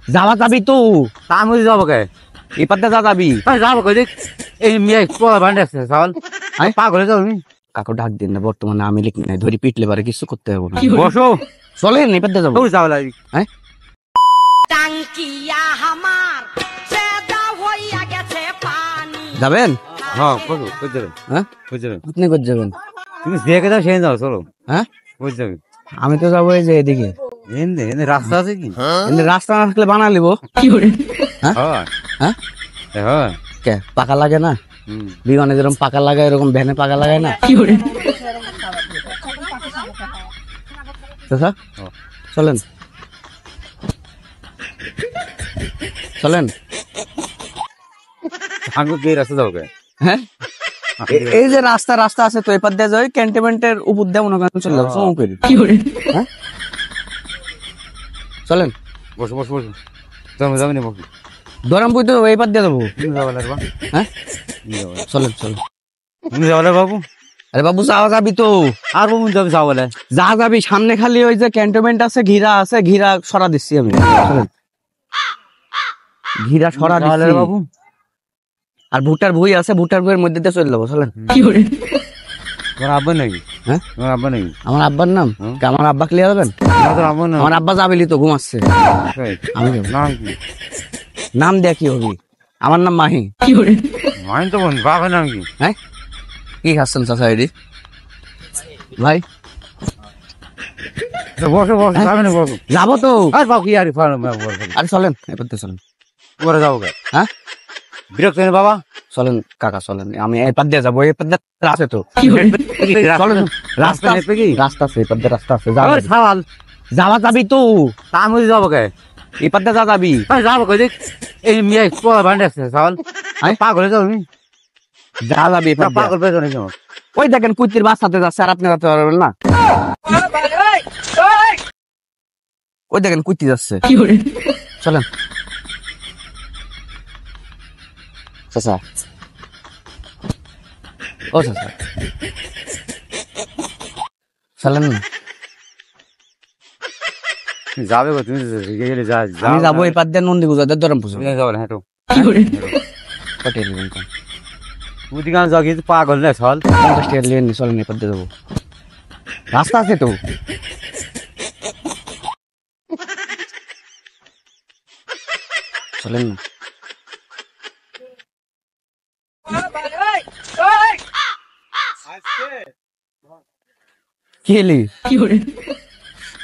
যাওয়া যাবি তো তা আমি যাবো কে এই পাতে যা যাবি যাবো কে দেখ এই মেয়ে পোলা বান্ডে আছে চাল আমি পাগলে যাবো আমি কাকু ডাক দিন না বর্তমানে আমি লিখি নাই ধরি পিটলে পারে কিছু করতে হবে না বসো চলেন এই পাতে যাবো তুই যাবো লাগি হ্যাঁ টাঙ্কিয়া হামার সেদা হইয়া গেছে পানি যাবেন হ্যাঁ বসো কই যাবেন হ্যাঁ কই যাবেন আপনি কোথায় যাবেন তুমি দেখে যাও সেই যাও চলো হ্যাঁ কই যাবেন আমি তো যাবো এই যে এদিকে এনে এনে রাস্তা আছে কি এমনি রাস্তা না থাকলে বানা লিবো হ্যাঁ হ্যাঁ হ্যাঁ কে পাকা লাগে না বিমানে যেরকম পাকা লাগায় এরকম ভ্যানে পাকা লাগায় না চাচা চলেন চলেন আমি কে রাস্তা যাবো কে হ্যাঁ এই যে রাস্তা রাস্তা আছে তো এপার দিয়ে যাই ক্যান্টনমেন্টের উপর দিয়ে মনে করেন চলে যাবো সময় করি হ্যাঁ চলেন বসো বসো বসো যাবো যাবো না বসো দরামপুর তো এই পার দিয়ে যাবো তুমি যাবো লাগবা হ্যাঁ চলেন চলেন তুমি যাবো না বাবু আরে বাবু যাওয়া যাবি তো আর বাবু যাবে যাবো বলে যা যাবি সামনে খালি ওই যে ক্যান্টনমেন্ট আছে ঘিরা সরা দিচ্ছি আমি চলেন ঘিরা সরা দিচ্ছি বাবু আর ভুট্টার বই আছে ভুট্টার বইয়ের মধ্যে দিয়ে চলে যাবো চলেন তোমার আব্বা নাকি হ্যাঁ তোমার আব্বা নাকি আমার আব্বার নাম কে আমার আব্বা ক্লিয়ার হবেন তোর আব্বা না আমার আব্বা যাবেলি তো ঘুমাচ্ছে আমি যাবো। নাম কি নাম দেয়া কি হবে আমার নাম মাহি মাইন তো বোন বাবার নাম কি হ্যাঁ কি খাচ্ছেন চাচা এডি ভাই বসো বসো যাবে না বসো যাবো তো আর বাবু কি আর আরে চলেন এবার তো চলেন পরে যাবো কে হ্যাঁ বিরক্ত নেই বাবা চলেন কাকা চলেন আমি এপার দিয়ে যাবো এপার দিয়ে আছে তো চলেন রাস্তা নেপে কি রাস্তা আছে এপার দিয়ে রাস্তা আছে যাওয়া আরে সাওয়াল যাওয়া যাবি তো তা আমি যাবো কে এপার দিয়ে যা যাবি যাবো কে দেখ এই মেয়ে পোলা বান্ডে আছে চাল আমি পাগলে যাবো আমি যা যাবি এপার দিয়ে। পাগল পেছো নাকি আমার ওই দেখেন কুত্তির বাচ্চাতে যাচ্ছে আর আপনি যাতে পারবেন না ওই দেখেন কুত্তি যাচ্ছে চলেন চাচা ও চাচা চলেন না যাবে গো তুমি গেলে যা আমি যাবো এই পার দিয়ে নন্দী গুজাদের দরম পুজো যাবো না হেঁটো কটে নেবেন কোন ওদিকে যাও কিন্তু পাগল না চল 50 টাকা নিয়ে নি চলেন এই পার দিয়ে যাবো রাস্তা আছে তো চলেন না কি এলি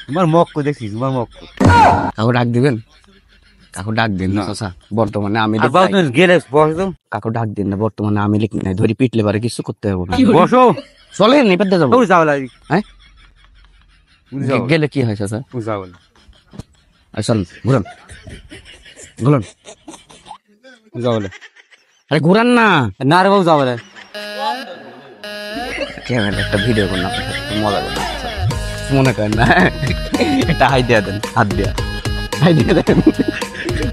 তোমার মক দেখছি তোমার মক কাকু ডাক দিবেন কাকু ডাক দিন না চাচা বর্তমানে আমি আর বাবু তুমি গেলে বসো কাকু ডাক দিন না বর্তমানে আমি লিখি নাই ধরি পিটলে পারে কিছু করতে হবে না বসো চলেন এবার দিয়ে যাবো তুই যাবো লাগি হ্যাঁ গেলে কি হয় চাচা তুই যাবো চল ঘুরান ঘুরান তুই যাবো আরে ঘুরান না না রে বাবু যাবো না ক্যামেরা একটা ভিডিও করুন আপনার সাথে একটু মজা করুন মনে করেন না একটা হাই দিয়া দেন হাত দিয়া হাই দিয়ে দেন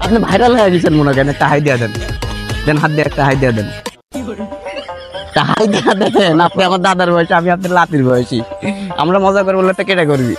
আপনি ভাইরাল হয়ে গেছেন মনে করেন একটা হাই দিয়া দেন দেন হাত দিয়ে একটা হাই দিয়া দেন একটা হাই দিয়া দেন আপনি আমার দাদার বয়সী আমি আপনার লাতির বয়সী আমরা মজা করে বললে একটা কেটে করবি